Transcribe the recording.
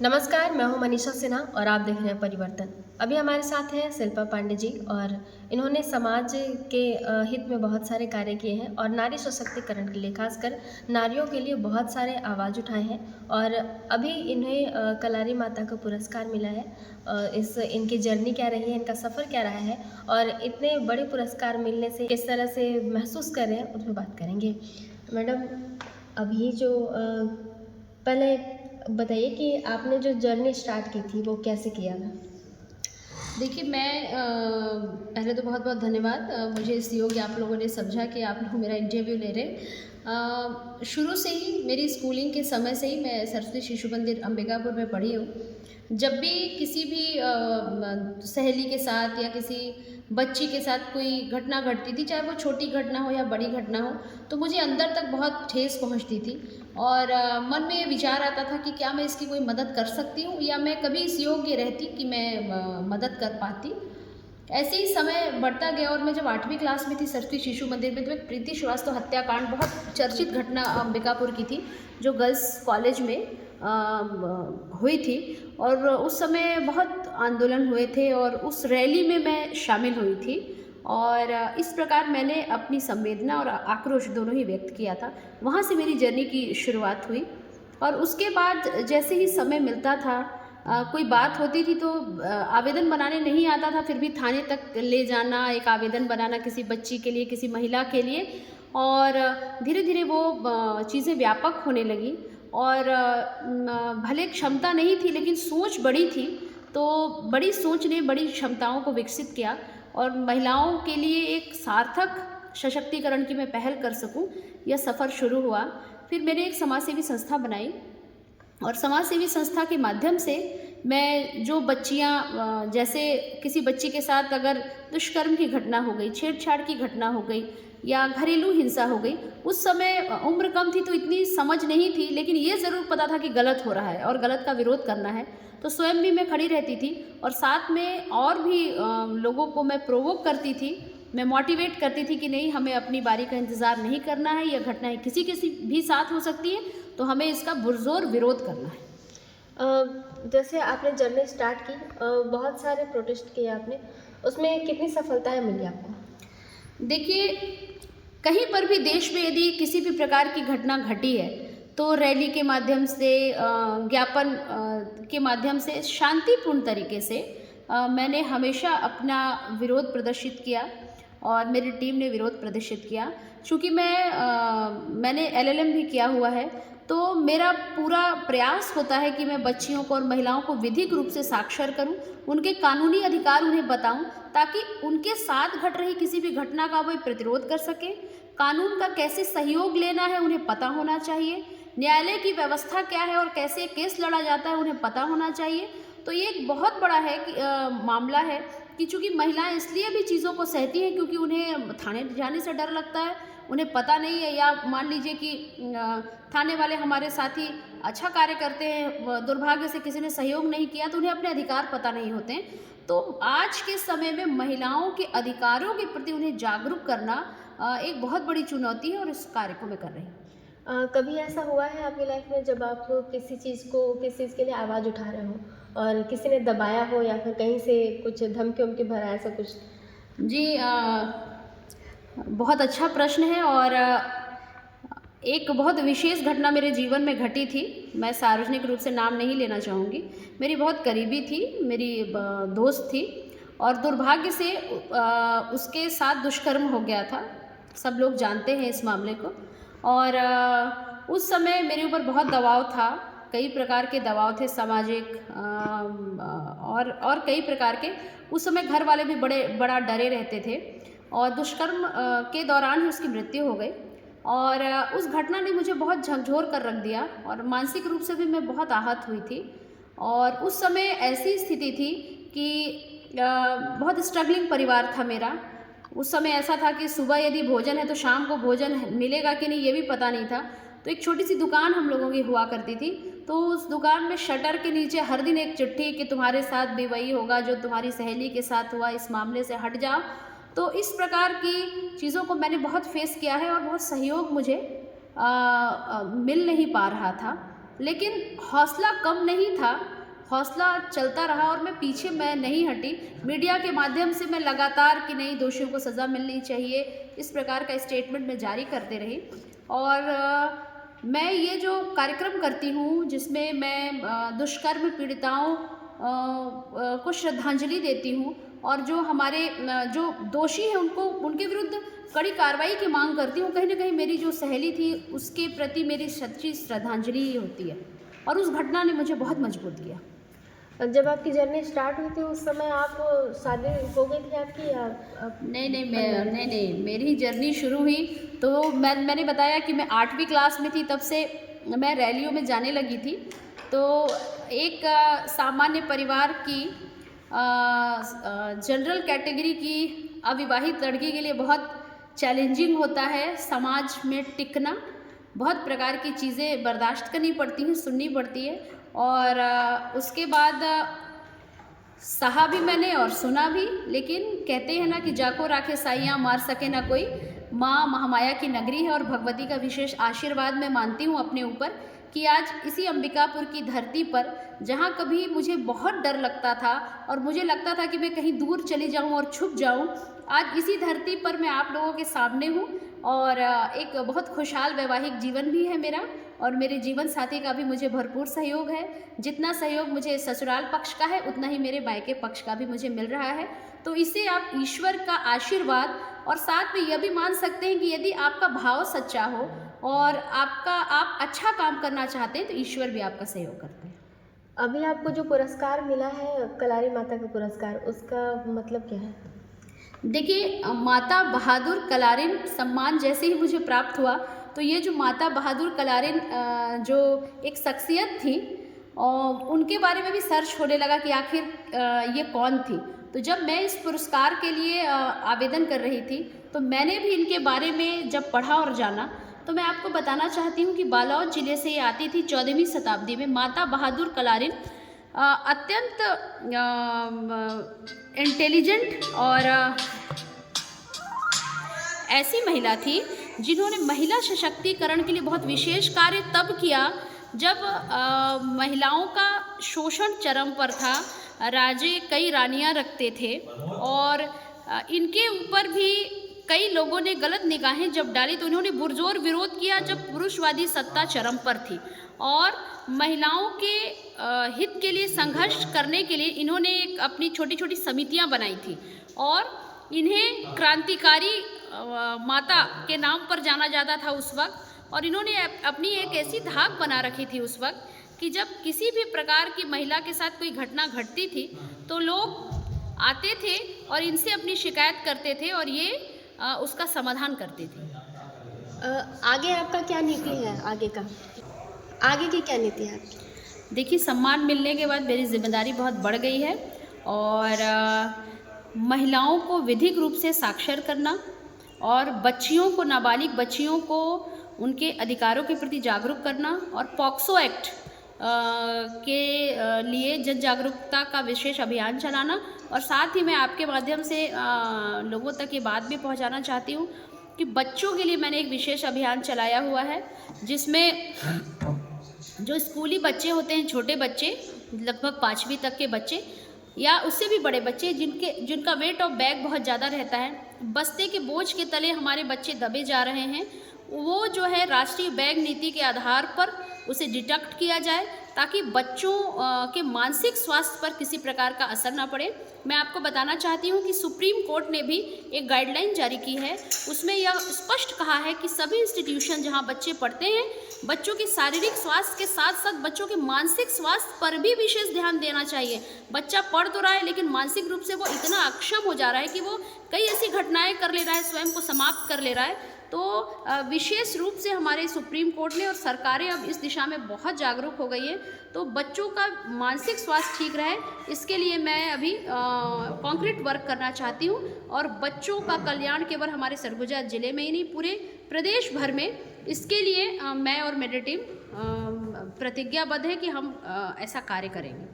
नमस्कार, मैं हूं मनीषा सिन्हा और आप देख रहे हैं परिवर्तन। अभी हमारे साथ हैं शिल्पा पांडे जी और इन्होंने समाज के हित में बहुत सारे कार्य किए हैं और नारी सशक्तिकरण के लिए खासकर नारियों के लिए बहुत सारे आवाज़ उठाए हैं और अभी इन्हें कलारी माता का पुरस्कार मिला है। इस इनकी जर्नी क्या रही है, इनका सफ़र क्या रहा है और इतने बड़े पुरस्कार मिलने से किस तरह से महसूस कर रहे हैं, उस पर बात करेंगे। मैडम, अभी जो पहले बताइए कि आपने जो जर्नी स्टार्ट की थी वो कैसे किया था? देखिए मैं पहले तो बहुत बहुत धन्यवाद मुझे इस योग्य आप लोगों ने समझा कि आप लोग मेरा इंटरव्यू ले रहे हैं। शुरू से ही मेरी स्कूलिंग के समय से ही मैं सरस्वती शिशु मंदिर अंबिकापुर में पढ़ी हूँ। जब भी किसी भी सहेली के साथ या किसी बच्ची के साथ कोई घटना घटती थी, चाहे वो छोटी घटना हो या बड़ी घटना हो, तो मुझे अंदर तक बहुत ठेस पहुंचती थी और मन में ये विचार आता था कि क्या मैं इसकी कोई मदद कर सकती हूँ या मैं कभी इस योग्य रहती कि मैं मदद कर पाती। ऐसे ही समय बढ़ता गया और मैं जब 8वीं क्लास में थी सरस्वती शिशु मंदिर में, तो एक प्रीति श्रीवास्तव हत्याकांड बहुत चर्चित घटना अंबिकापुर की थी, जो गर्ल्स कॉलेज में हुई थी और उस समय बहुत आंदोलन हुए थे और उस रैली में मैं शामिल हुई थी और इस प्रकार मैंने अपनी संवेदना और आक्रोश दोनों ही व्यक्त किया था। वहाँ से मेरी जर्नी की शुरुआत हुई और उसके बाद जैसे ही समय मिलता था, कोई बात होती थी तो आवेदन बनाने नहीं आता था, फिर भी थाने तक ले जाना, एक आवेदन बनाना किसी बच्ची के लिए, किसी महिला के लिए और धीरे धीरे वो चीज़ें व्यापक होने लगी और भले क्षमता नहीं थी लेकिन सोच बड़ी थी, तो बड़ी सोच ने बड़ी क्षमताओं को विकसित किया और महिलाओं के लिए एक सार्थक सशक्तिकरण की मैं पहल कर सकूं, यह सफ़र शुरू हुआ। फिर मैंने एक समाजसेवी संस्था बनाई और समाज सेवी संस्था के माध्यम से मैं जो बच्चियां जैसे किसी बच्ची के साथ अगर दुष्कर्म की घटना हो गई, छेड़छाड़ की घटना हो गई या घरेलू हिंसा हो गई, उस समय उम्र कम थी तो इतनी समझ नहीं थी, लेकिन ये ज़रूर पता था कि गलत हो रहा है और गलत का विरोध करना है, तो स्वयं भी मैं खड़ी रहती थी और साथ में और भी लोगों को मैं प्रोवोक करती थी, मैं मोटिवेट करती थी कि नहीं, हमें अपनी बारी का इंतज़ार नहीं करना है, यह घटनाएं किसी किसी भी साथ हो सकती है, तो हमें इसका पुरजोर विरोध करना है। जैसे आपने जर्नी स्टार्ट की, बहुत सारे प्रोटेस्ट किए आपने, उसमें कितनी सफलताएं मिली आपको? देखिए, कहीं पर भी देश में यदि किसी भी प्रकार की घटना घटी है, तो रैली के माध्यम से ज्ञापन के माध्यम से शांतिपूर्ण तरीके से मैंने हमेशा अपना विरोध प्रदर्शित किया और मेरी टीम ने विरोध प्रदर्शित किया। चूँकि मैंने एलएलएम भी किया हुआ है, तो मेरा पूरा प्रयास होता है कि मैं बच्चियों को और महिलाओं को विधिक रूप से साक्षर करूं, उनके कानूनी अधिकार उन्हें बताऊं, ताकि उनके साथ घट रही किसी भी घटना का वो प्रतिरोध कर सकें। कानून का कैसे सहयोग लेना है उन्हें पता होना चाहिए, न्यायालय की व्यवस्था क्या है और कैसे केस लड़ा जाता है उन्हें पता होना चाहिए। तो ये एक बहुत बड़ा है कि मामला है कि चूँकि महिलाएं इसलिए भी चीज़ों को सहती हैं क्योंकि उन्हें थाने जाने से डर लगता है, उन्हें पता नहीं है, या मान लीजिए कि थाने वाले हमारे साथी अच्छा कार्य करते हैं, दुर्भाग्य से किसी ने सहयोग नहीं किया तो उन्हें अपने अधिकार पता नहीं होते हैं। तो आज के समय में महिलाओं के अधिकारों के प्रति उन्हें जागरूक करना एक बहुत बड़ी चुनौती है और इस कार्य को मैं कर रही हूँ। कभी ऐसा हुआ है आपकी लाइफ में जब आप किसी चीज़ के लिए आवाज़ उठा रहे हो और किसी ने दबाया हो या फिर कहीं से कुछ धमकी उमकी भरा ऐसा कुछ? जी, बहुत अच्छा प्रश्न है और एक बहुत विशेष घटना मेरे जीवन में घटी थी। मैं सार्वजनिक रूप से नाम नहीं लेना चाहूँगी। मेरी बहुत करीबी थी, मेरी दोस्त थी और दुर्भाग्य से उसके साथ दुष्कर्म हो गया था। सब लोग जानते हैं इस मामले को और उस समय मेरे ऊपर बहुत दबाव था, कई प्रकार के दबाव थे, सामाजिक और कई प्रकार के। उस समय घर वाले भी बड़ा डरे रहते थे और दुष्कर्म के दौरान ही उसकी मृत्यु हो गई और उस घटना ने मुझे बहुत झकझोर कर रख दिया और मानसिक रूप से भी मैं बहुत आहत हुई थी। और उस समय ऐसी स्थिति थी कि बहुत स्ट्रगलिंग परिवार था मेरा। उस समय ऐसा था कि सुबह यदि भोजन है तो शाम को भोजन मिलेगा कि नहीं ये भी पता नहीं था। तो एक छोटी सी दुकान हम लोगों की हुआ करती थी, तो उस दुकान में शटर के नीचे हर दिन एक चिट्ठी कि तुम्हारे साथ भी वही होगा जो तुम्हारी सहेली के साथ हुआ, इस मामले से हट जाओ। तो इस प्रकार की चीज़ों को मैंने बहुत फेस किया है और बहुत सहयोग मुझे मिल नहीं पा रहा था लेकिन हौसला कम नहीं था, हौसला चलता रहा और मैं पीछे मैं नहीं हटी। मीडिया के माध्यम से मैं लगातार कि नहीं, दोषियों को सज़ा मिलनी चाहिए, इस प्रकार का स्टेटमेंट मैं जारी करते रही। और मैं ये जो कार्यक्रम करती हूँ जिसमें मैं दुष्कर्म पीड़िताओं को श्रद्धांजलि देती हूँ और जो हमारे जो दोषी हैं उनको उनके विरुद्ध कड़ी कार्रवाई की मांग करती हूँ, कहीं ना कहीं मेरी जो सहेली थी उसके प्रति मेरी सच्ची श्रद्धांजलि ही होती है। और उस घटना ने मुझे बहुत मजबूत किया। जब आपकी जर्नी स्टार्ट हुई थी उस समय आप शादी हो गई थी आपकी या नहीं, मेरी जर्नी शुरू हुई तो मैंने बताया कि मैं 8वीं क्लास में थी, तब से मैं रैलियों में जाने लगी थी। तो एक सामान्य परिवार की जनरल कैटेगरी की अविवाहित लड़की के लिए बहुत चैलेंजिंग होता है समाज में टिकना। बहुत प्रकार की चीज़ें बर्दाश्त करनी पड़ती हैं, सुननी पड़ती है। और उसके बाद सहा भी मैंने और सुना भी। लेकिन कहते हैं ना कि जाको राखे साइयाँ मार सके ना कोई, माँ महामाया की नगरी है और भगवती का विशेष आशीर्वाद मैं मानती हूँ अपने ऊपर कि आज इसी अंबिकापुर की धरती पर, जहाँ कभी मुझे बहुत डर लगता था और मुझे लगता था कि मैं कहीं दूर चली जाऊँ और छुप जाऊँ, आज इसी धरती पर मैं आप लोगों के सामने हूँ। और एक बहुत खुशहाल वैवाहिक जीवन भी है मेरा और मेरे जीवन साथी का भी मुझे भरपूर सहयोग है। जितना सहयोग मुझे ससुराल पक्ष का है उतना ही मेरे मायके पक्ष का भी मुझे मिल रहा है। तो इसे आप ईश्वर का आशीर्वाद और साथ में यह भी मान सकते हैं कि यदि आपका भाव सच्चा हो और आप अच्छा काम करना चाहते हैं तो ईश्वर भी आपका सहयोग करते हैं। अभी आपको जो पुरस्कार मिला है कलारी माता का पुरस्कार, उसका मतलब क्या है? देखिए, माता बहादुर कलारिन सम्मान जैसे ही मुझे प्राप्त हुआ तो ये जो माता बहादुर कलारिन जो एक शख्सियत थी और उनके बारे में भी सर्च होने लगा कि आखिर ये कौन थी। तो जब मैं इस पुरस्कार के लिए आवेदन कर रही थी तो मैंने भी इनके बारे में जब पढ़ा और जाना तो मैं आपको बताना चाहती हूँ कि बालोद जिले से ये आती थी 14वीं शताब्दी में। माता बहादुर कलारिन अत्यंत इंटेलिजेंट और ऐसी महिला थी जिन्होंने महिला सशक्तिकरण के लिए बहुत विशेष कार्य तब किया जब महिलाओं का शोषण चरम पर था। राजे कई रानियां रखते थे और इनके ऊपर भी कई लोगों ने गलत निगाहें जब डाली तो इन्होंने पुरजोर विरोध किया जब पुरुषवादी सत्ता चरम पर थी। और महिलाओं के हित के लिए संघर्ष करने के लिए इन्होंने एक अपनी छोटी छोटी समितियां बनाई थी और इन्हें क्रांतिकारी माता के नाम पर जाना जाता था उस वक्त। और इन्होंने अपनी एक ऐसी धाक बना रखी थी उस वक्त कि जब किसी भी प्रकार की महिला के साथ कोई घटना घटती थी तो लोग आते थे और इनसे अपनी शिकायत करते थे और ये उसका समाधान करते थे। आगे आपका क्या नीति है? आगे की क्या नीति है आपकी? देखिए, सम्मान मिलने के बाद मेरी जिम्मेदारी बहुत बढ़ गई है और महिलाओं को विधिक रूप से साक्षर करना और बच्चियों को, नाबालिग बच्चियों को उनके अधिकारों के प्रति जागरूक करना और पॉक्सो एक्ट के लिए जन जागरूकता का विशेष अभियान चलाना। और साथ ही मैं आपके माध्यम से लोगों तक ये बात भी पहुंचाना चाहती हूँ कि बच्चों के लिए मैंने एक विशेष अभियान चलाया हुआ है जिसमें जो स्कूली बच्चे होते हैं, छोटे बच्चे, लगभग 5वीं तक के बच्चे या उससे भी बड़े बच्चे जिनका वेट ऑफ बैग बहुत ज़्यादा रहता है, बस्ते के बोझ के तले हमारे बच्चे दबे जा रहे हैं, वो जो है राष्ट्रीय बैग नीति के आधार पर उसे डिटेक्ट किया जाए ताकि बच्चों के मानसिक स्वास्थ्य पर किसी प्रकार का असर ना पड़े। मैं आपको बताना चाहती हूँ कि सुप्रीम कोर्ट ने भी एक गाइडलाइन जारी की है, उसमें यह स्पष्ट कहा है कि सभी इंस्टीट्यूशन जहाँ बच्चे पढ़ते हैं, बच्चों के शारीरिक स्वास्थ्य के साथ साथ बच्चों के मानसिक स्वास्थ्य पर भी विशेष ध्यान देना चाहिए। बच्चा पढ़ तो रहा है लेकिन मानसिक रूप से वो इतना अक्षम हो जा रहा है कि वो कई ऐसी घटनाएं कर ले रहा है, स्वयं को समाप्त कर ले रहा है। तो विशेष रूप से हमारे सुप्रीम कोर्ट ने और सरकारें अब इस दिशा में बहुत जागरूक हो गई है। तो बच्चों का मानसिक स्वास्थ्य ठीक रहे, इसके लिए मैं अभी कॉन्क्रीट वर्क करना चाहती हूँ और बच्चों का कल्याण केवल हमारे सरगुजा जिले में ही नहीं, पूरे प्रदेश भर में, इसके लिए मैं और मेरी टीम प्रतिज्ञाबद्ध है कि हम ऐसा कार्य करेंगे।